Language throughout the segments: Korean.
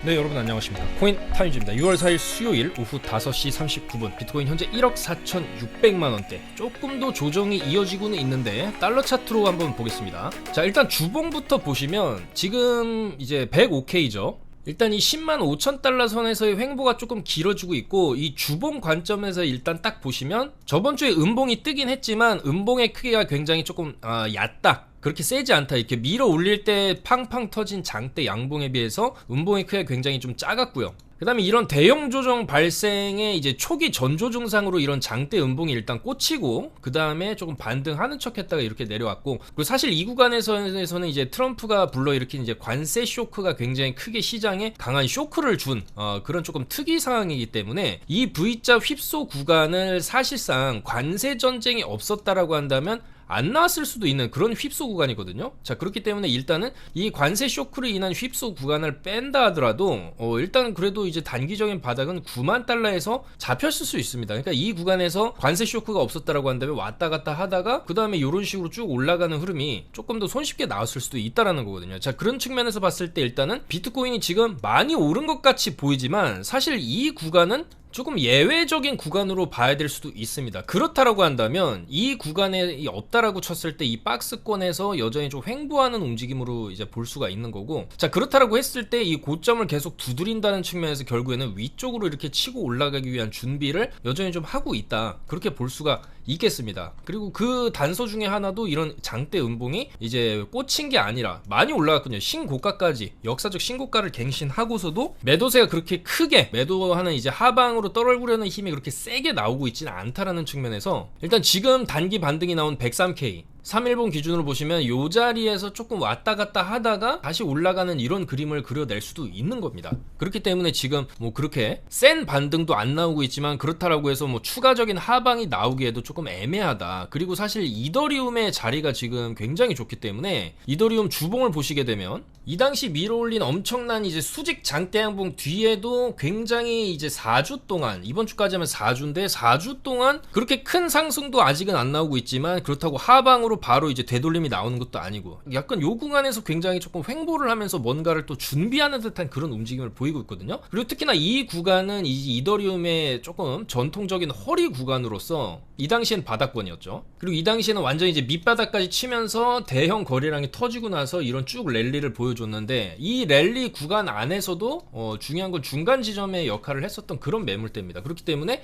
네, 여러분 안녕하십니까. 코인 타임즈입니다. 6월 4일 수요일 오후 5시 39분 비트코인 현재 1억 4,600만원대. 조금 더 조정이 이어지고는 있는데 달러 차트로 한번 보겠습니다. 자, 일단 주봉부터 보시면 지금 이제 105K죠. 일단 이 10만 5천 달러 선에서의 횡보가 조금 길어지고 있고, 이 주봉 관점에서 일단 딱 보시면 저번주에 음봉이 뜨긴 했지만 음봉의 크기가 굉장히 조금 얕다, 그렇게 세지 않다. 이렇게 밀어 올릴 때 팡팡 터진 장대 양봉에 비해서 음봉의 크기가 굉장히 좀 작았고요. 그 다음에 이런 대형 조정 발생의 이제 초기 전조 증상으로 이런 장대 음봉이 일단 꽂히고, 그 다음에 조금 반등하는 척 했다가 이렇게 내려왔고, 그리고 사실 이 구간에서는 이제 트럼프가 불러일으킨 이제 관세 쇼크가 굉장히 크게 시장에 강한 쇼크를 준 그런 조금 특이 상황이기 때문에 이 V자 휩소 구간을 사실상 관세 전쟁이 없었다라고 한다면 안 나왔을 수도 있는 그런 휩소 구간이거든요. 자, 그렇기 때문에 일단은 이 관세 쇼크로 인한 휩소 구간을 뺀다 하더라도 일단 그래도 이제 단기적인 바닥은 9만 달러에서 잡혔을 수 있습니다. 그러니까 이 구간에서 관세 쇼크가 없었다라고 한다면 왔다 갔다 하다가 그 다음에 이런 식으로 쭉 올라가는 흐름이 조금 더 손쉽게 나왔을 수도 있다라는 거거든요. 자, 그런 측면에서 봤을 때 일단은 비트코인이 지금 많이 오른 것 같이 보이지만 사실 이 구간은 조금 예외적인 구간으로 봐야 될 수도 있습니다. 그렇다라고 한다면 이 구간에 없다라고 쳤을 때 이 박스권에서 여전히 좀 횡보하는 움직임으로 이제 볼 수가 있는 거고, 자, 그렇다라고 했을 때 이 고점을 계속 두드린다는 측면에서 결국에는 위쪽으로 이렇게 치고 올라가기 위한 준비를 여전히 좀 하고 있다, 그렇게 볼 수가 있겠습니다. 그리고 그 단서 중에 하나도 이런 장대 음봉이 이제 꽂힌 게 아니라 많이 올라갔거든요. 신고가까지, 역사적 신고가를 갱신하고서도 매도세가 그렇게 크게 매도하는 이제 하방으로 떨어지려는 힘이 그렇게 세게 나오고 있지는 않다라는 측면에서 일단 지금 단기 반등이 나온 103K 3일봉 기준으로 보시면 이 자리에서 조금 왔다 갔다 하다가 다시 올라가는 이런 그림을 그려낼 수도 있는 겁니다. 그렇기 때문에 지금 뭐 그렇게 센 반등도 안 나오고 있지만 그렇다라고 해서 뭐 추가적인 하방이 나오기에도 조금 애매하다. 그리고 사실 이더리움의 자리가 지금 굉장히 좋기 때문에 이더리움 주봉을 보시게 되면 이 당시 밀어올린 엄청난 이제 수직 장대 양봉 뒤에도 굉장히 이제 4주 동안, 이번 주까지 하면 4주인데 4주 동안 그렇게 큰 상승도 아직은 안 나오고 있지만 그렇다고 하방으로 바로 이제 되돌림이 나오는 것도 아니고 약간 요 구간에서 굉장히 조금 횡보를 하면서 뭔가를 또 준비하는 듯한 그런 움직임을 보이고 있거든요. 그리고 특히나 이 구간은 이더리움의 조금 전통적인 허리 구간으로서 이 당시엔 바닥권이었죠. 그리고 이 당시에는 완전히 이제 밑바닥까지 치면서 대형 거래량이 터지고 나서 이런 쭉 랠리를 보여줬는데, 이 랠리 구간 안에서도 중요한 건 중간 지점의 역할을 했었던 그런 매물대입니다. 그렇기 때문에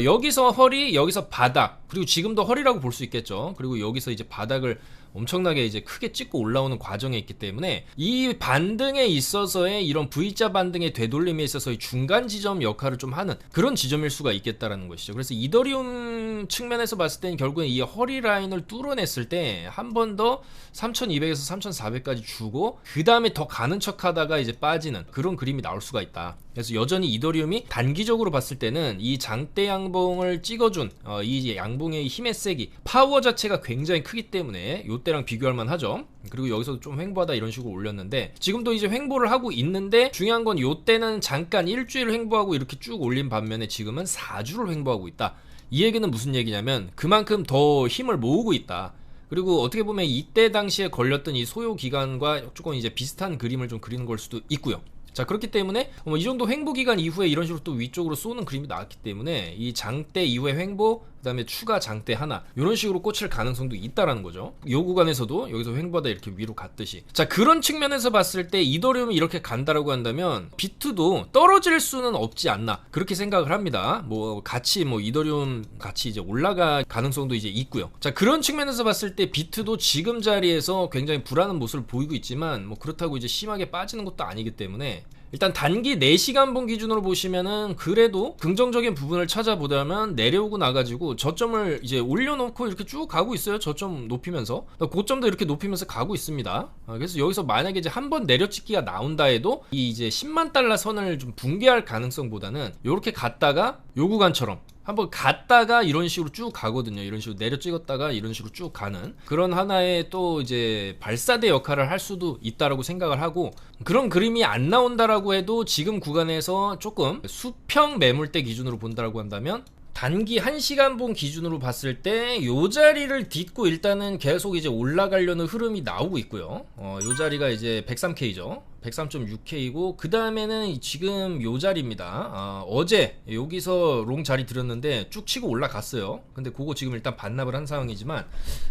여기서 허리, 여기서 바닥, 그리고 지금도 허리라고 볼 수 있겠죠. 그리고 여기서 이제 바닥을 엄청나게 이제 크게 찍고 올라오는 과정에 있기 때문에 이 반등에 있어서의 이런 V자 반등의 되돌림에 있어서의 중간 지점 역할을 좀 하는 그런 지점일 수가 있겠다라는 것이죠. 그래서 이더리움 측면에서 봤을 때는 결국엔 이 허리 라인을 뚫어냈을 때 한 번 더 3200에서 3400까지 주고 그 다음에 더 가는 척 하다가 이제 빠지는 그런 그림이 나올 수가 있다. 그래서 여전히 이더리움이 단기적으로 봤을 때는 이 장대 양봉을 찍어준 이 양봉의 힘의 세기, 파워 자체가 굉장히 크기 때문에 요때랑 비교할 만하죠. 그리고 여기서도 좀 횡보하다 이런 식으로 올렸는데 지금도 이제 횡보를 하고 있는데 중요한 건 요때는 잠깐 일주일 횡보하고 이렇게 쭉 올린 반면에 지금은 4주를 횡보하고 있다. 이 얘기는 무슨 얘기냐면 그만큼 더 힘을 모으고 있다. 그리고 어떻게 보면 이때 당시에 걸렸던 이 소요 기간과 조금 이제 비슷한 그림을 좀 그리는 걸 수도 있고요. 자, 그렇기 때문에 이 정도 횡보 기간 이후에 이런 식으로 또 위쪽으로 쏘는 그림이 나왔기 때문에 이 장대 이후에 횡보, 그 다음에 추가 장대 하나, 이런 식으로 꽂힐 가능성도 있다라는 거죠. 이 구간에서도 여기서 횡보하다 이렇게 위로 갔듯이. 자, 그런 측면에서 봤을 때 이더리움이 이렇게 간다라고 한다면 비트도 떨어질 수는 없지 않나, 그렇게 생각을 합니다. 뭐 같이 이더리움 같이 이제 올라갈 가능성도 이제 있고요. 자, 그런 측면에서 봤을 때 비트도 지금 자리에서 굉장히 불안한 모습을 보이고 있지만 뭐 그렇다고 이제 심하게 빠지는 것도 아니기 때문에 일단 단기 4시간봉 기준으로 보시면은 그래도 긍정적인 부분을 찾아보자면 내려오고 나가지고 저점을 이제 올려놓고 이렇게 쭉 가고 있어요. 저점 높이면서 고점도 이렇게 높이면서 가고 있습니다. 그래서 여기서 만약에 이제 한번 내려찍기가 나온다 해도 이 이제 10만 달러 선을 좀 붕괴할 가능성보다는 이렇게 갔다가 요 구간처럼 한번 갔다가 이런 식으로 쭉 가거든요. 이런 식으로 내려 찍었다가 이런 식으로 쭉 가는 그런 하나의 또 이제 발사대 역할을 할 수도 있다라고 생각을 하고, 그런 그림이 안 나온다라고 해도 지금 구간에서 조금 수평 매물대 기준으로 본다라고 한다면 단기 1시간봉 기준으로 봤을 때 요 자리를 딛고 일단은 계속 이제 올라가려는 흐름이 나오고 있고요. 요 자리가 이제 103K죠. 103.6K고 그 다음에는 지금 요 자리입니다. 어제 여기서 롱 자리 들었는데 쭉 치고 올라갔어요. 근데 그거 지금 일단 반납을 한 상황이지만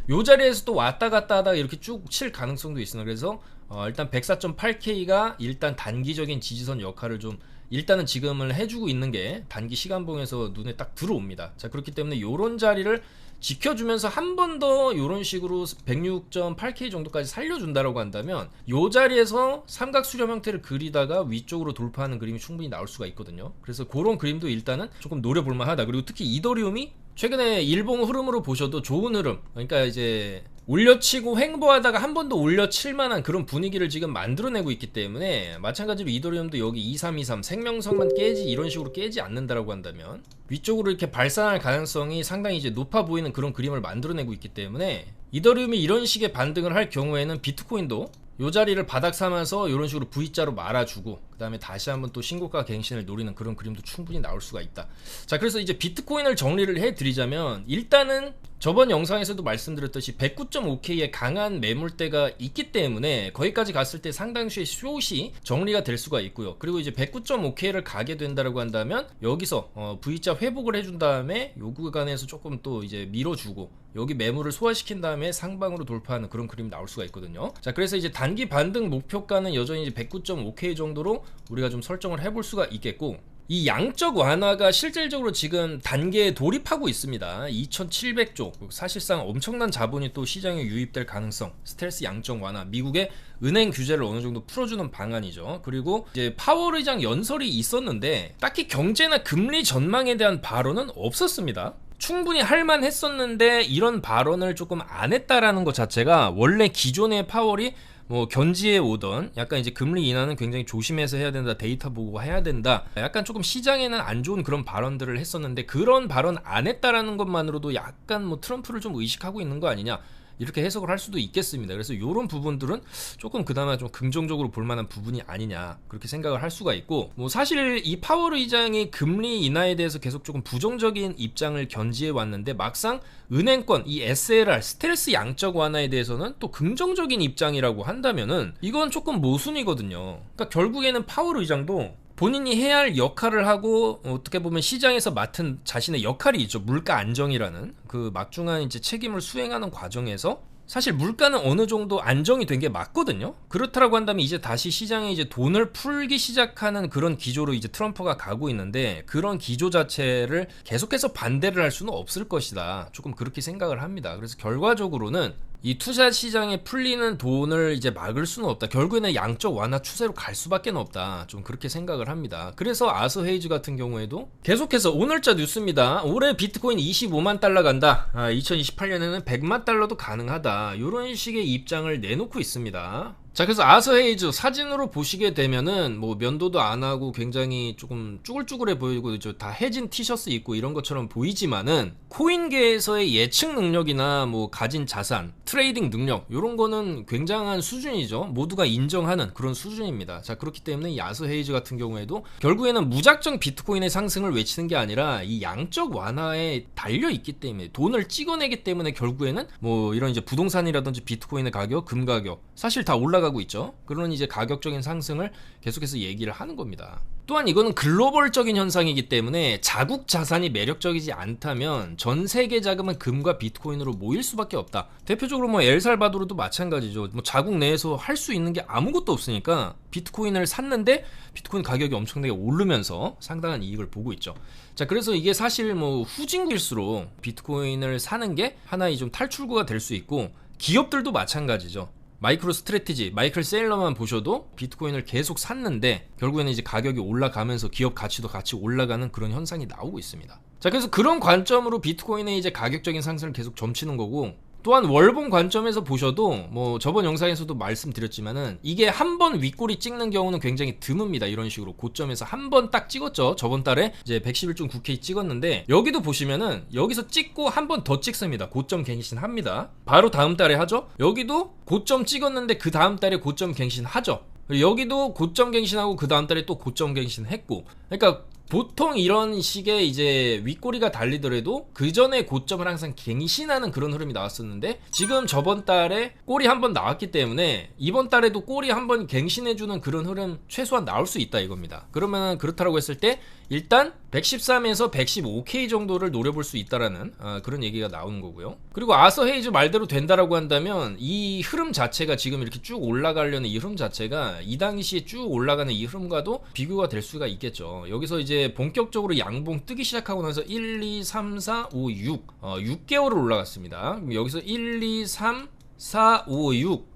요 자리에서 또 왔다 갔다 하다가 이렇게 쭉 칠 가능성도 있습니다. 그래서 일단 104.8K가 일단 단기적인 지지선 역할을 좀 일단은 지금을 해주고 있는 게 단기 시간봉에서 눈에 딱 들어옵니다. 자, 그렇기 때문에 요런 자리를 지켜주면서 한 번 더 이런 식으로 106.8K 정도까지 살려준다라고 한다면 이 자리에서 삼각 수렴 형태를 그리다가 위쪽으로 돌파하는 그림이 충분히 나올 수가 있거든요. 그래서 그런 그림도 일단은 조금 노려볼 만하다. 그리고 특히 이더리움이 최근에 일봉 흐름으로 보셔도 좋은 흐름, 그러니까 이제 올려치고 횡보하다가 한 번 더 올려칠 만한 그런 분위기를 지금 만들어내고 있기 때문에 마찬가지로 이더리움도 여기 2323 생명선만 깨지 이런 식으로 깨지 않는다라고 한다면 위쪽으로 이렇게 발산할 가능성이 상당히 이제 높아 보이는 그런 그림을 만들어내고 있기 때문에 이더리움이 이런 식의 반등을 할 경우에는 비트코인도 요 자리를 바닥 삼아서 이런 식으로 V자로 말아주고 그 다음에 다시 한번 또 신고가 갱신을 노리는 그런 그림도 충분히 나올 수가 있다. 자, 그래서 이제 비트코인을 정리를 해드리자면 일단은 저번 영상에서도 말씀드렸듯이 109.5K의 강한 매물대가 있기 때문에 거기까지 갔을 때 상당수의 숏이 정리가 될 수가 있고요. 그리고 이제 109.5K를 가게 된다라고 한다면 여기서 V자 회복을 해준 다음에 요 구간에서 조금 또 이제 밀어주고 여기 매물을 소화시킨 다음에 상방으로 돌파하는 그런 그림이 나올 수가 있거든요. 자, 그래서 이제 단기 반등 목표가는 여전히 이제 109.5K 정도로 우리가 좀 설정을 해볼 수가 있겠고, 이 양적 완화가 실질적으로 지금 단계에 돌입하고 있습니다. 2700조, 사실상 엄청난 자본이 또 시장에 유입될 가능성, 스텔스 양적 완화, 미국의 은행 규제를 어느 정도 풀어주는 방안이죠. 그리고 이제 파월 의장 연설이 있었는데 딱히 경제나 금리 전망에 대한 발언은 없었습니다. 충분히 할만했었는데 이런 발언을 조금 안 했다라는 것 자체가 원래 기존의 파월이 뭐 견지해 오던 약간 이제 금리 인하는 굉장히 조심해서 해야 된다, 데이터 보고 해야 된다, 약간 조금 시장에는 안 좋은 그런 발언들을 했었는데 그런 발언 안 했다라는 것만으로도 약간 뭐 트럼프를 좀 의식하고 있는 거 아니냐, 이렇게 해석을 할 수도 있겠습니다. 그래서 이런 부분들은 조금 그나마 좀 긍정적으로 볼 만한 부분이 아니냐, 그렇게 생각을 할 수가 있고, 뭐 사실 이 파월 의장이 금리 인하에 대해서 계속 조금 부정적인 입장을 견지해 왔는데 막상 은행권 이 SLR 스텔스 양적 완화에 대해서는 또 긍정적인 입장이라고 한다면은 이건 조금 모순이거든요. 그러니까 결국에는 파월 의장도 본인이 해야 할 역할을 하고 어떻게 보면 시장에서 맡은 자신의 역할이 있죠. 물가 안정이라는 그 막중한 이제 책임을 수행하는 과정에서 사실 물가는 어느 정도 안정이 된 게 맞거든요. 그렇다라고 한다면 이제 다시 시장에 이제 돈을 풀기 시작하는 그런 기조로 이제 트럼프가 가고 있는데 그런 기조 자체를 계속해서 반대를 할 수는 없을 것이다. 조금 그렇게 생각을 합니다. 그래서 결과적으로는 이 투자 시장에 풀리는 돈을 이제 막을 수는 없다. 결국에는 양적 완화 추세로 갈 수밖에 없다. 좀 그렇게 생각을 합니다. 그래서 아서 헤이즈 같은 경우에도 계속해서 오늘자 뉴스입니다. 올해 비트코인 25만 달러 간다. 2028년에는 100만 달러도 가능하다. 이런 식의 입장을 내놓고 있습니다. 자, 그래서 아서 헤이즈 사진으로 보시게 되면은 뭐 면도도 안 하고 굉장히 조금 쭈글쭈글해 보이고 다 해진 티셔츠 입고 이런 것처럼 보이지만은 코인계에서의 예측 능력이나 뭐 가진 자산, 트레이딩 능력 이런 거는 굉장한 수준이죠. 모두가 인정하는 그런 수준입니다. 자, 그렇기 때문에 이 아서 헤이즈 같은 경우에도 결국에는 무작정 비트코인의 상승을 외치는 게 아니라 이 양적 완화에 달려 있기 때문에 돈을 찍어내기 때문에 결국에는 뭐 이런 이제 부동산이라든지 비트코인의 가격, 금 가격 사실 다 올라가고 있죠. 그런 이제 가격적인 상승을 계속해서 얘기를 하는 겁니다. 또한 이거는 글로벌적인 현상이기 때문에 자국 자산이 매력적이지 않다면 전 세계 자금은 금과 비트코인으로 모일 수밖에 없다. 대표적으로 뭐 엘살바도르도 마찬가지죠. 뭐 자국 내에서 할 수 있는 게 아무것도 없으니까 비트코인을 샀는데 비트코인 가격이 엄청나게 오르면서 상당한 이익을 보고 있죠. 자, 그래서 이게 사실 뭐 후진국일수록 비트코인을 사는 게 하나의 좀 탈출구가 될 수 있고, 기업들도 마찬가지죠. 마이크로 스트래티지, 마이클 세일러만 보셔도 비트코인을 계속 샀는데 결국에는 이제 가격이 올라가면서 기업 가치도 같이 올라가는 그런 현상이 나오고 있습니다. 자, 그래서 그런 관점으로 비트코인의 이제 가격적인 상승을 계속 점치는 거고, 또한 월봉 관점에서 보셔도 뭐 저번 영상에서도 말씀드렸지만은 이게 한 번 윗꼬리 찍는 경우는 굉장히 드뭅니다. 이런 식으로 고점에서 한 번 딱 찍었죠. 저번 달에 이제 111.9K 찍었는데 여기도 보시면은 여기서 찍고 한 번 더 찍습니다. 고점 갱신 합니다. 바로 다음 달에 하죠. 여기도 고점 찍었는데 그 다음 달에 고점 갱신 하죠. 여기도 고점 갱신하고 그 다음 달에 또 고점 갱신했고, 그러니까 보통 이런 식의 이제 윗꼬리가 달리더라도 그 전에 고점을 항상 갱신하는 그런 흐름이 나왔었는데, 지금 저번 달에 꼬리 한번 나왔기 때문에 이번 달에도 꼬리 한번 갱신해주는 그런 흐름 최소한 나올 수 있다 이겁니다. 그러면 그렇다라고 했을 때 일단 113에서 115K 정도를 노려볼 수 있다라는 그런 얘기가 나오는 거고요. 그리고 아서 헤이즈 말대로 된다라고 한다면 이 흐름 자체가 지금 이렇게 쭉 올라가려는 이 흐름 자체가 이 당시에 쭉 올라가는 이 흐름과도 비교가 될 수가 있겠죠. 여기서 이제 본격적으로 양봉 뜨기 시작하고 나서 1, 2, 3, 4, 5, 6 6개월을 올라갔습니다. 그럼 여기서 1, 2, 3, 4, 5, 6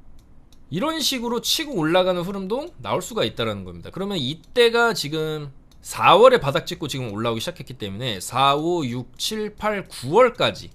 이런 식으로 치고 올라가는 흐름도 나올 수가 있다는 겁니다. 그러면 이때가 지금 4월에 바닥 찍고 지금 올라오기 시작했기 때문에 4, 5, 6, 7, 8, 9월까지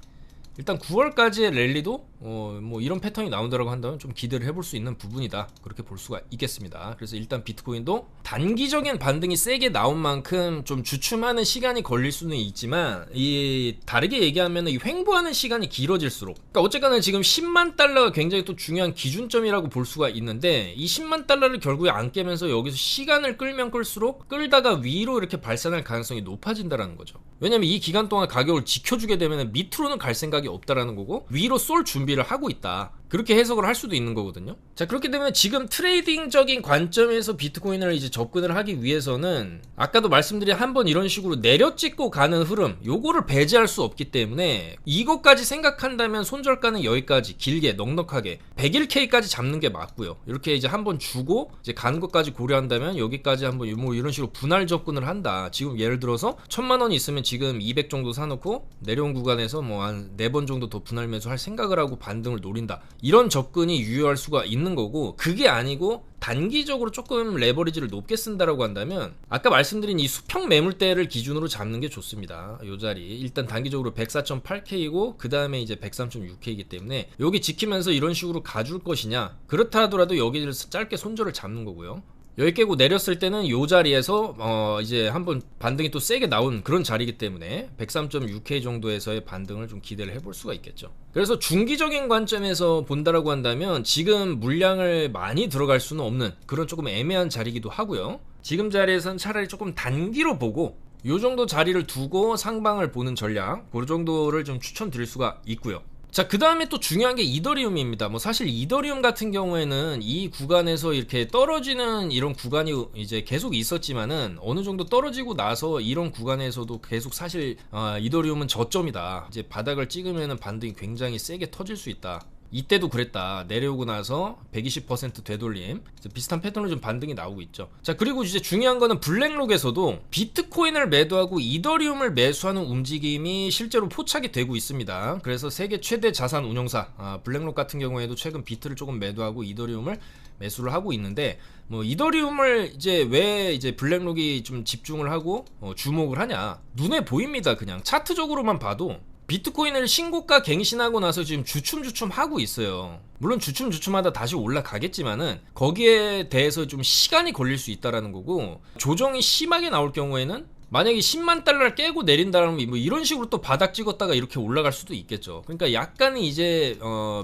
일단 9월까지의 랠리도 뭐 이런 패턴이 나온다고 한다면 좀 기대를 해볼 수 있는 부분이다, 그렇게 볼 수가 있겠습니다. 그래서 일단 비트코인도 단기적인 반등이 세게 나온 만큼 좀 주춤하는 시간이 걸릴 수는 있지만, 이 다르게 얘기하면 이 횡보하는 시간이 길어질수록, 그러니까 어쨌거나 지금 10만 달러가 굉장히 또 중요한 기준점이라고 볼 수가 있는데, 이 10만 달러를 결국에 안 깨면서 여기서 시간을 끌면 끌수록 끌다가 위로 이렇게 발산할 가능성이 높아진다라는 거죠. 왜냐면 이 기간 동안 가격을 지켜주게 되면 밑으로는 갈 생각이 없다라는 거고, 위로 쏠 준비를 하고 있다, 그렇게 해석을 할 수도 있는 거거든요. 자, 그렇게 되면 지금 트레이딩적인 관점에서 비트코인을 이제 접근을 하기 위해서는 아까도 말씀드린 한번 이런 식으로 내려찍고 가는 흐름, 요거를 배제할 수 없기 때문에 이것까지 생각한다면 손절가는 여기까지 길게 넉넉하게 101K까지 잡는 게 맞고요. 이렇게 이제 한번 주고 이제 가는 것까지 고려한다면 여기까지 한번 뭐 이런 식으로 분할 접근을 한다. 지금 예를 들어서 1000만 원이 있으면 지금 200 정도 사놓고 내려온 구간에서 뭐 한 4번 정도 더 분할 매수할 생각을 하고 반등을 노린다, 이런 접근이 유효할 수가 있는 거고, 그게 아니고 단기적으로 조금 레버리지를 높게 쓴다라고 한다면 아까 말씀드린 이 수평 매물대를 기준으로 잡는 게 좋습니다. 요 자리 일단 단기적으로 104.8K이고 그 다음에 이제 103.6K이기 때문에 여기 지키면서 이런 식으로 가줄 것이냐, 그렇다 하더라도 여기를 짧게 손절을 잡는 거고요. 여기 깨고 내렸을 때는 요 자리에서 이제 한번 반등이 또 세게 나온 그런 자리이기 때문에 103.6K 정도에서의 반등을 좀 기대를 해볼 수가 있겠죠. 그래서 중기적인 관점에서 본다라고 한다면 지금 물량을 많이 들어갈 수는 없는 그런 조금 애매한 자리이기도 하고요. 지금 자리에선 차라리 조금 단기로 보고 요 정도 자리를 두고 상방을 보는 전략, 그 정도를 좀 추천드릴 수가 있고요. 자, 그 다음에 또 중요한 게 이더리움입니다. 뭐 사실 이더리움 같은 경우에는 이 구간에서 이렇게 떨어지는 이런 구간이 이제 계속 있었지만은 어느 정도 떨어지고 나서 이런 구간에서도 계속 사실 이더리움은 저점이다, 이제 바닥을 찍으면은 반등이 굉장히 세게 터질 수 있다, 이때도 그랬다, 내려오고 나서 120% 되돌림, 비슷한 패턴으로 좀 반등이 나오고 있죠. 자, 그리고 이제 중요한 거는 블랙록에서도 비트코인을 매도하고 이더리움을 매수하는 움직임이 실제로 포착이 되고 있습니다. 그래서 세계 최대 자산 운용사 블랙록 같은 경우에도 최근 비트를 조금 매도하고 이더리움을 매수를 하고 있는데, 뭐 이더리움을 이제 왜 이제 블랙록이 좀 집중을 하고 주목을 하냐, 눈에 보입니다. 그냥 차트적으로만 봐도 비트코인을 신고가 갱신하고 나서 지금 주춤주춤 하고 있어요. 물론 주춤주춤하다 다시 올라가겠지만은 거기에 대해서 좀 시간이 걸릴 수 있다라는 거고, 조정이 심하게 나올 경우에는 만약에 10만 달러를 깨고 내린다면 뭐 이런 식으로 또 바닥 찍었다가 이렇게 올라갈 수도 있겠죠. 그러니까 약간은 이제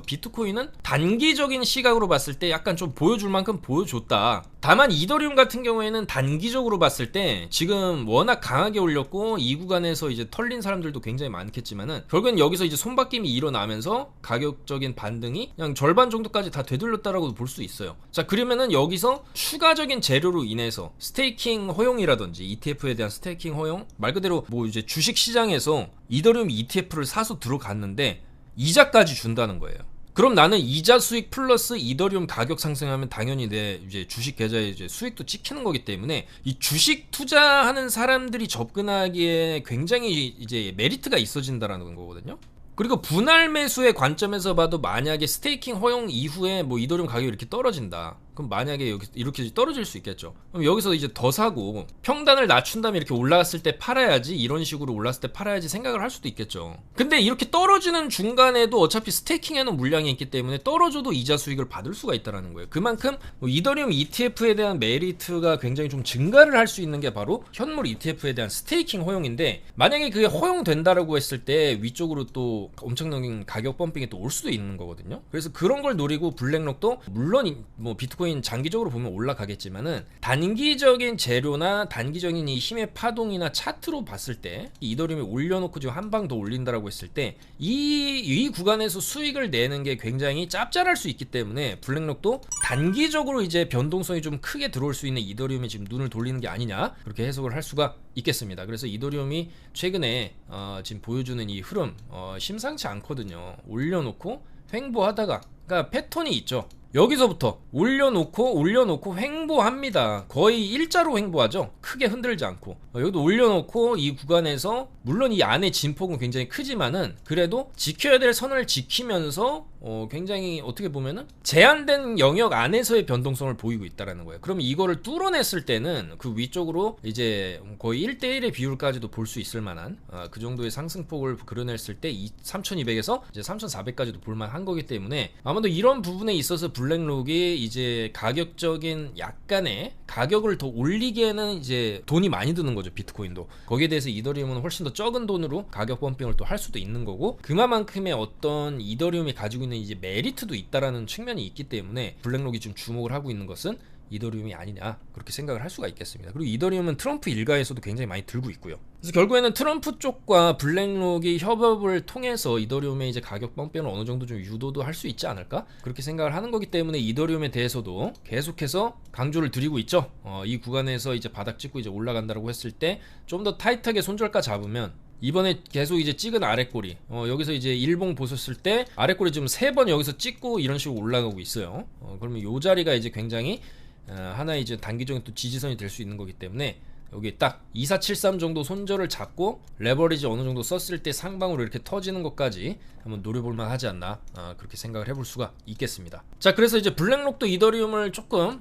비트코인은 단기적인 시각으로 봤을 때 약간 좀 보여줄 만큼 보여줬다. 다만 이더리움 같은 경우에는 단기적으로 봤을 때 지금 워낙 강하게 올렸고 이 구간에서 이제 털린 사람들도 굉장히 많겠지만은 결국엔 여기서 이제 손바뀜이 일어나면서 가격적인 반등이 그냥 절반 정도까지 다 되돌렸다라고 볼 수 있어요. 자, 그러면은 여기서 추가적인 재료로 인해서 스테이킹 허용이라든지 ETF에 대한 스테이킹 허용, 말 그대로 뭐 이제 주식 시장에서 이더리움 ETF를 사서 들어갔는데 이자까지 준다는 거예요. 그럼 나는 이자 수익 플러스 이더리움 가격 상승하면 당연히 내 이제 주식 계좌에 이제 수익도 찍히는 거기 때문에 이 주식 투자하는 사람들이 접근하기에 굉장히 이제 메리트가 있어진다라는 거거든요. 그리고 분할 매수의 관점에서 봐도 만약에 스테이킹 허용 이후에 뭐 이더리움 가격이 이렇게 떨어진다, 그럼 만약에 여기 이렇게 떨어질 수 있겠죠. 그럼 여기서 이제 더 사고 평단을 낮춘 다음에 이렇게 올라갔을 때 팔아야지, 이런 식으로 올랐을 때 팔아야지 생각을 할 수도 있겠죠. 근데 이렇게 떨어지는 중간에도 어차피 스테이킹에는 물량이 있기 때문에 떨어져도 이자 수익을 받을 수가 있다는 거예요. 그만큼 뭐 이더리움 ETF에 대한 메리트가 굉장히 좀 증가를 할 수 있는 게 바로 현물 ETF에 대한 스테이킹 허용인데, 만약에 그게 허용된다라고 했을 때 위쪽으로 또 엄청난 가격 펌핑이 또 올 수도 있는 거거든요. 그래서 그런 걸 노리고 블랙록도 물론 뭐 비트코인 비트코인 장기적으로 보면 올라가겠지만은 단기적인 재료나 단기적인 이 힘의 파동이나 차트로 봤을 때 이더리움이 올려놓고 지금 한 방 더 올린다라고 했을 때 이 구간에서 수익을 내는 게 굉장히 짭짤할 수 있기 때문에 블랙록도 단기적으로 이제 변동성이 좀 크게 들어올 수 있는 이더리움에 지금 눈을 돌리는 게 아니냐, 그렇게 해석을 할 수가 있겠습니다. 그래서 이더리움이 최근에 지금 보여주는 이 흐름 심상치 않거든요. 올려놓고 횡보하다가, 그러니까 패턴이 있죠. 여기서부터 올려놓고 횡보합니다. 거의 일자로 횡보하죠. 크게 흔들지 않고. 여기도 올려놓고 이 구간에서 물론 이 안에 진폭은 굉장히 크지만은 그래도 지켜야 될 선을 지키면서 굉장히 어떻게 보면은 제한된 영역 안에서의 변동성을 보이고 있다라는 거예요. 그럼 이거를 뚫어냈을 때는 그 위쪽으로 이제 거의 1대1의 비율까지도 볼 수 있을 만한 그 정도의 상승폭을 그려냈을 때 3200에서 이제 3400까지도 볼만한 거기 때문에 아마도 이런 부분에 있어서 블랙록이 이제 가격적인 약간의 가격을 더 올리기에는 이제 돈이 많이 드는 거죠. 비트코인도. 거기에 대해서 이더리움은 훨씬 더 적은 돈으로 가격 펌핑을 또 할 수도 있는 거고, 그만큼의 어떤 이더리움이 가지고 있는 이제 메리트도 있다라는 측면이 있기 때문에 블랙록이 지금 주목을 하고 있는 것은 이더리움이 아니냐, 그렇게 생각을 할 수가 있겠습니다. 그리고 이더리움은 트럼프 일가에서도 굉장히 많이 들고 있고요. 그래서 결국에는 트럼프 쪽과 블랙록이 협업을 통해서 이더리움의 이제 가격 펌핑을 어느 정도 좀 유도도 할 수 있지 않을까, 그렇게 생각을 하는 거기 때문에 이더리움에 대해서도 계속해서 강조를 드리고 있죠. 이 구간에서 이제 바닥 찍고 이제 올라간다라고 했을 때 좀 더 타이트하게 손절가 잡으면, 이번에 계속 이제 찍은 아랫꼬리 여기서 이제 일봉 보셨을 때 아랫꼬리 지금 3번 여기서 찍고 이런 식으로 올라가고 있어요. 그러면 요 자리가 이제 굉장히 하나의 이제 단기적인 또 지지선이 될 수 있는 거기 때문에 여기 딱 2473 정도 손절을 잡고 레버리지 어느 정도 썼을 때 상방으로 이렇게 터지는 것까지 한번 노려볼만 하지 않나, 그렇게 생각을 해볼 수가 있겠습니다. 자, 그래서 이제 블랙록도 이더리움을 조금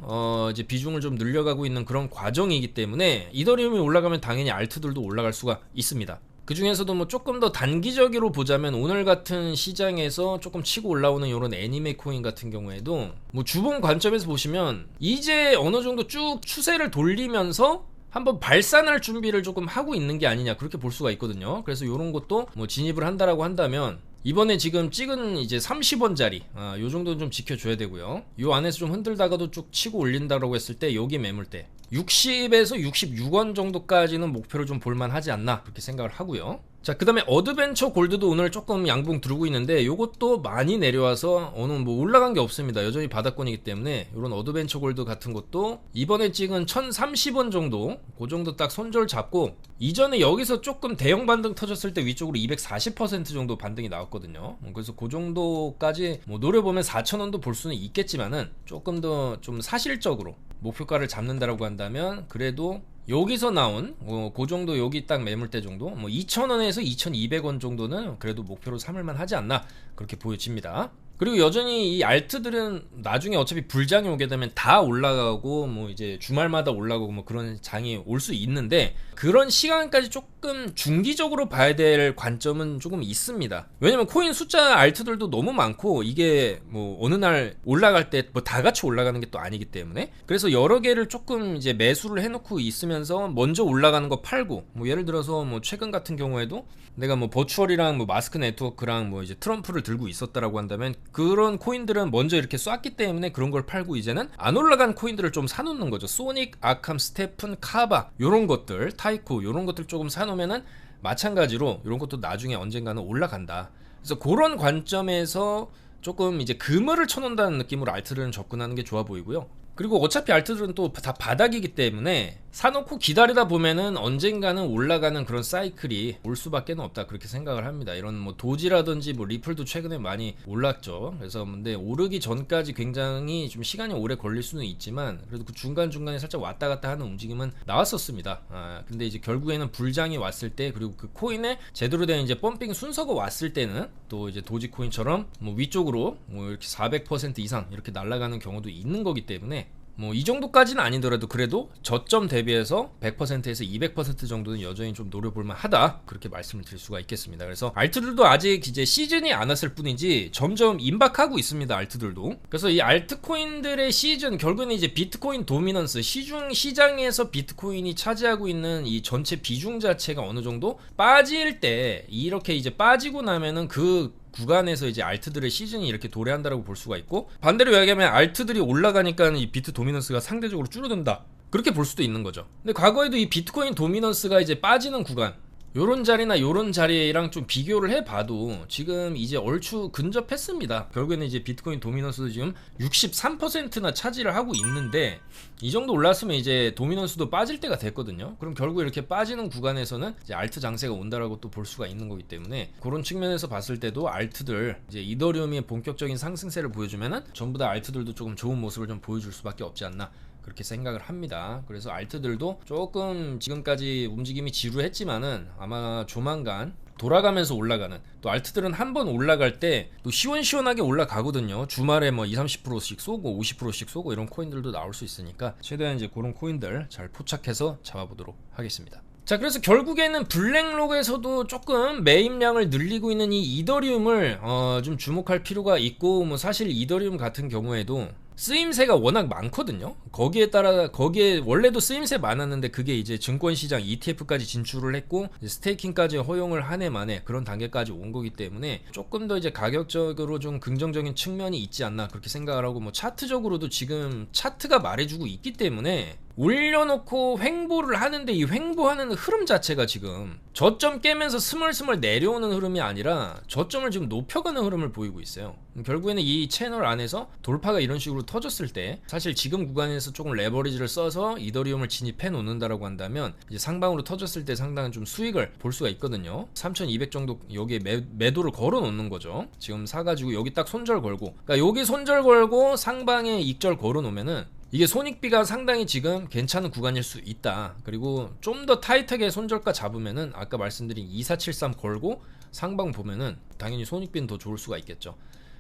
이제 비중을 좀 늘려가고 있는 그런 과정이기 때문에 이더리움이 올라가면 당연히 알트들도 올라갈 수가 있습니다. 그 중에서도 뭐 조금 더 단기적으로 보자면 오늘 같은 시장에서 조금 치고 올라오는 이런 애니메 코인 같은 경우에도 뭐 주봉 관점에서 보시면 이제 어느 정도 쭉 추세를 돌리면서 한번 발산할 준비를 조금 하고 있는 게 아니냐, 그렇게 볼 수가 있거든요. 그래서 이런 것도 뭐 진입을 한다라고 한다면 이번에 지금 찍은 이제 30원짜리 요 정도는 좀 지켜줘야 되고요. 요 안에서 좀 흔들다가도 쭉 치고 올린다라고 했을 때 여기 매물대 60에서 66원 정도까지는 목표를 좀 볼만 하지 않나, 그렇게 생각을 하고요. 자, 그 다음에 어드벤처 골드도 오늘 조금 양봉 들고 있는데 요것도 많이 내려와서 어느 뭐 올라간 게 없습니다. 여전히 바닥권이기 때문에 이런 어드벤처 골드 같은 것도 이번에 찍은 1030원 정도, 그 정도 딱 손절 잡고, 이전에 여기서 조금 대형 반등 터졌을 때 위쪽으로 240% 정도 반등이 나왔거든요. 그래서 그 정도까지 뭐 노려보면 4,000원도 볼 수는 있겠지만은 조금 더 좀 사실적으로 목표가를 잡는다라고 한다면 그래도 여기서 나온 그 정도, 여기 딱 매물대 정도, 뭐 2,000원에서 2,200원 정도는 그래도 목표로 삼을만 하지 않나, 그렇게 보여집니다. 그리고 여전히 이 알트들은 나중에 어차피 불장이 오게 되면 다 올라가고 뭐 이제 주말마다 올라가고 뭐 그런 장이 올 수 있는데, 그런 시간까지 조금 중기적으로 봐야 될 관점은 조금 있습니다. 왜냐면 코인 숫자 알트들도 너무 많고 이게 뭐 어느 날 올라갈 때 뭐 다 같이 올라가는 게 또 아니기 때문에, 그래서 여러 개를 조금 이제 매수를 해놓고 있으면서 먼저 올라가는 거 팔고, 뭐 예를 들어서 뭐 최근 같은 경우에도 내가 뭐 버추얼이랑 뭐 마스크 네트워크랑 뭐 이제 트럼프를 들고 있었다라고 한다면 그런 코인들은 먼저 이렇게 쐈기 때문에 그런 걸 팔고 이제는 안 올라간 코인들을 좀 사놓는 거죠. 소닉, 아캄, 스테픈, 카바 요런 것들, 타이코 요런 것들 조금 사놓으면은 마찬가지로 이런 것도 나중에 언젠가는 올라간다. 그래서 그런 관점에서 조금 이제 그물을 쳐놓는다는 느낌으로 알트들은 접근하는 게 좋아 보이고요. 그리고 어차피 알트들은 또 다 바닥이기 때문에 사놓고 기다리다 보면은 언젠가는 올라가는 그런 사이클이 올 수밖에 없다, 그렇게 생각을 합니다. 이런 뭐 도지라든지 뭐 리플도 최근에 많이 올랐죠. 그래서 근데 오르기 전까지 굉장히 좀 시간이 오래 걸릴 수는 있지만 그래도 그 중간중간에 살짝 왔다 갔다 하는 움직임은 나왔었습니다. 근데 이제 결국에는 불장이 왔을 때, 그리고 그 코인에 제대로 된 이제 펌핑 순서가 왔을 때는 또 이제 도지코인처럼 뭐 위쪽으로 뭐 이렇게 400% 이상 이렇게 날아가는 경우도 있는 거기 때문에 뭐 이 정도까지는 아니더라도 그래도 저점 대비해서 100%에서 200% 정도는 여전히 좀 노려볼만 하다, 그렇게 말씀을 드릴 수가 있겠습니다. 그래서 알트들도 아직 이제 시즌이 안 왔을 뿐이지 점점 임박하고 있습니다, 알트들도. 그래서 이 알트코인들의 시즌, 결국에는 이제 비트코인 도미넌스, 시장에서 비트코인이 차지하고 있는 이 전체 비중 자체가 어느 정도 빠질 때, 이렇게 이제 빠지고 나면은 그 구간에서 이제 알트들의 시즌이 이렇게 도래한다라고 볼 수가 있고, 반대로 이야기하면 알트들이 올라가니까 이 비트 도미넌스가 상대적으로 줄어든다, 그렇게 볼 수도 있는 거죠. 근데 과거에도 이 비트코인 도미넌스가 이제 빠지는 구간, 요런 자리나 요런 자리랑 좀 비교를 해봐도 지금 이제 얼추 근접했습니다. 결국에는 이제 비트코인 도미넌스도 지금 63%나 차지를 하고 있는데, 이 정도 올랐으면 이제 도미넌스도 빠질 때가 됐거든요. 그럼 결국 이렇게 빠지는 구간에서는 이제 알트 장세가 온다라고 또 볼 수가 있는 거기 때문에, 그런 측면에서 봤을 때도 알트들, 이제 이더리움이 본격적인 상승세를 보여주면은 전부 다 알트들도 조금 좋은 모습을 좀 보여줄 수밖에 없지 않나, 그렇게 생각을 합니다. 그래서 알트들도 조금 지금까지 움직임이 지루했지만은 아마 조만간 돌아가면서 올라가는, 또 알트들은 한번 올라갈 때 또 시원시원하게 올라가거든요. 주말에 뭐 20-30%씩 쏘고 50%씩 쏘고 이런 코인들도 나올 수 있으니까 최대한 이제 그런 코인들 잘 포착해서 잡아보도록 하겠습니다. 자, 그래서 결국에는 블랙록에서도 조금 매입량을 늘리고 있는 이 이더리움을 좀 주목할 필요가 있고, 뭐 사실 이더리움 같은 경우에도 쓰임새가 워낙 많거든요. 거기에 따라, 거기에 원래도 쓰임새 많았는데 그게 이제 증권시장 ETF까지 진출을 했고 스테이킹까지 허용을 한 해 만에 그런 단계까지 온 거기 때문에 조금 더 이제 가격적으로 좀 긍정적인 측면이 있지 않나, 그렇게 생각을 하고, 뭐 차트적으로도 지금 차트가 말해주고 있기 때문에 올려놓고 횡보를 하는데, 이 횡보하는 흐름 자체가 지금 저점 깨면서 스멀스멀 내려오는 흐름이 아니라 저점을 지금 높여가는 흐름을 보이고 있어요. 결국에는 이 채널 안에서 돌파가 이런 식으로 터졌을 때, 사실 지금 구간에서 조금 레버리지를 써서 이더리움을 진입해 놓는다라고 한다면 이제 상방으로 터졌을 때 상당한 좀 수익을 볼 수가 있거든요. 3200 정도 여기에 매도를 걸어 놓는 거죠. 지금 사가지고 여기 딱 손절 걸고, 그러니까 여기 손절 걸고 상방에 익절 걸어 놓으면은 이게 손익비가 상당히 지금 괜찮은 구간일 수 있다. 그리고 좀 더 타이트하게 손절가 잡으면은 아까 말씀드린 2473 걸고 상방 보면은 당연히 손익비는 더 좋을 수가 있겠죠.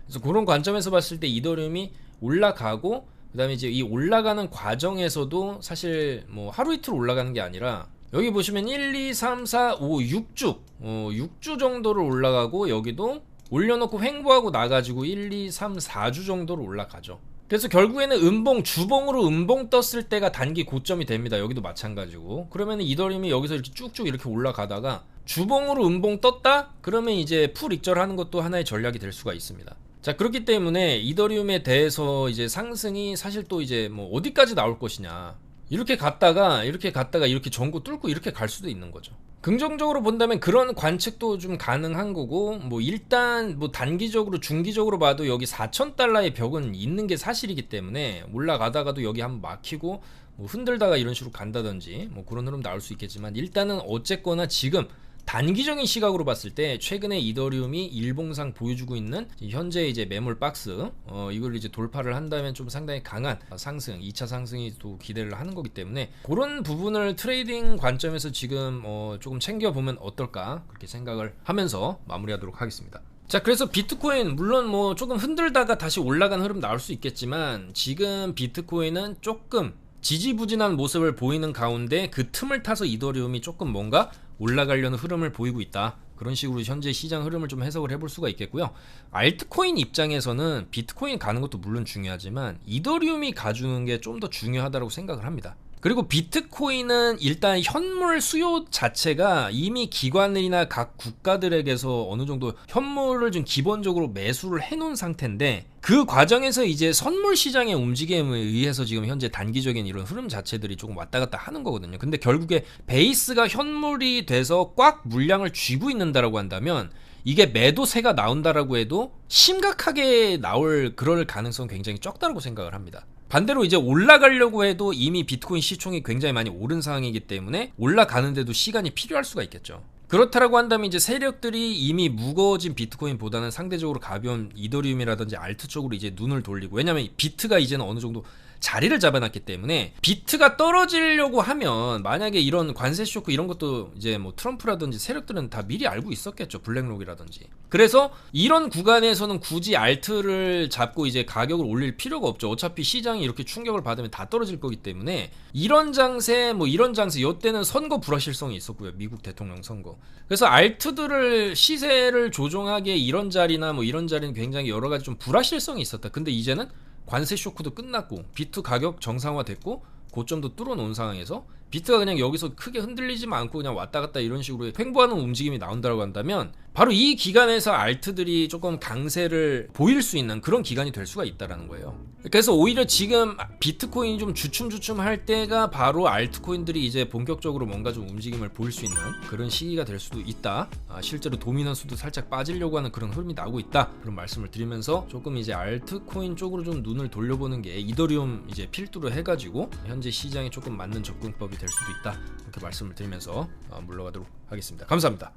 그래서 그런 관점에서 봤을 때 이더리움이 올라가고, 그 다음에 이제 이 올라가는 과정에서도 사실 뭐 하루 이틀 올라가는 게 아니라, 여기 보시면 1, 2, 3, 4, 5, 6주 6주 정도를 올라가고, 여기도 올려놓고 횡보하고 나가지고 1, 2, 3, 4주 정도로 올라가죠. 그래서 결국에는 주봉으로 음봉 떴을 때가 단기 고점이 됩니다. 여기도 마찬가지고. 그러면 이더리움이 여기서 이렇게 쭉쭉 이렇게 올라가다가 주봉으로 음봉 떴다? 그러면 이제 풀 익절하는 것도 하나의 전략이 될 수가 있습니다. 자, 그렇기 때문에 이더리움에 대해서 이제 상승이 사실 또 이제 뭐 어디까지 나올 것이냐, 이렇게 갔다가 이렇게 전고 뚫고 이렇게 갈 수도 있는 거죠. 긍정적으로 본다면 그런 관측도 좀 가능한 거고, 뭐 일단 뭐 단기적으로 중기적으로 봐도 여기 4,000달러의 벽은 있는 게 사실이기 때문에 올라가다가도 여기 한번 막히고 뭐 흔들다가 이런 식으로 간다든지 뭐 그런 흐름 나올 수 있겠지만, 일단은 어쨌거나 지금 단기적인 시각으로 봤을 때 최근에 이더리움이 일봉상 보여주고 있는 현재 이제 매물 박스, 이걸 이제 돌파를 한다면 좀 상당히 강한 상승, 2차 상승이 또 기대를 하는 거기 때문에, 그런 부분을 트레이딩 관점에서 지금 조금 챙겨보면 어떨까, 그렇게 생각을 하면서 마무리하도록 하겠습니다. 자, 그래서 비트코인 물론 뭐 조금 흔들다가 다시 올라간 흐름 나올 수 있겠지만, 지금 비트코인은 조금 지지부진한 모습을 보이는 가운데 그 틈을 타서 이더리움이 조금 뭔가 올라가려는 흐름을 보이고 있다, 그런 식으로 현재 시장 흐름을 좀 해석을 해볼 수가 있겠고요. 알트코인 입장에서는 비트코인 가는 것도 물론 중요하지만 이더리움이 가주는 게 좀 더 중요하다고 생각을 합니다. 그리고 비트코인은 일단 현물 수요 자체가 이미 기관이나 각 국가들에게서 어느 정도 현물을 좀 기본적으로 매수를 해놓은 상태인데, 그 과정에서 이제 선물 시장의 움직임에 의해서 지금 현재 단기적인 이런 흐름 자체들이 조금 왔다 갔다 하는 거거든요. 근데 결국에 베이스가 현물이 돼서 꽉 물량을 쥐고 있는다라고 한다면, 이게 매도세가 나온다라고 해도 심각하게 나올 그럴 가능성은 굉장히 적다라고 생각을 합니다. 반대로 이제 올라가려고 해도 이미 비트코인 시총이 굉장히 많이 오른 상황이기 때문에 올라가는데도 시간이 필요할 수가 있겠죠. 그렇다라고 한다면 이제 세력들이 이미 무거워진 비트코인보다는 상대적으로 가벼운 이더리움이라든지 알트 쪽으로 이제 눈을 돌리고, 왜냐면 비트가 이제는 어느 정도 자리를 잡아놨기 때문에, 비트가 떨어지려고 하면 만약에 이런 관세 쇼크 이런 것도 이제 뭐 트럼프라든지 세력들은 다 미리 알고 있었겠죠. 블랙록이라든지. 그래서 이런 구간에서는 굳이 알트를 잡고 이제 가격을 올릴 필요가 없죠. 어차피 시장이 이렇게 충격을 받으면 다 떨어질 거기 때문에, 이런 장세 이때는 선거 불확실성이 있었고요. 미국 대통령 선거. 그래서 알트들을 시세를 조종하기에 이런 자리나 뭐 이런 자리는 굉장히 여러 가지 좀 불확실성이 있었다. 근데 이제는 관세 쇼크도 끝났고 비트 가격 정상화됐고 고점도 뚫어놓은 상황에서 비트가 그냥 여기서 크게 흔들리지만 않고 그냥 왔다 갔다 이런 식으로 횡보하는 움직임이 나온다고 한다면 바로 이 기간에서 알트들이 조금 강세를 보일 수 있는 그런 기간이 될 수가 있다라는 거예요. 그래서 오히려 지금 비트코인이 좀 주춤주춤 할 때가 바로 알트코인들이 이제 본격적으로 뭔가 좀 움직임을 보일 수 있는 그런 시기가 될 수도 있다. 실제로 도미넌스도 살짝 빠지려고 하는 그런 흐름이 나오고 있다. 그런 말씀을 드리면서 조금 이제 알트코인 쪽으로 좀 눈을 돌려보는 게 이더리움 이제 필두로 해가지고 현재 시장에 조금 맞는 접근법이 될 수도 있다. 이렇게 말씀을 드리면서 물러가도록 하겠습니다. 감사합니다.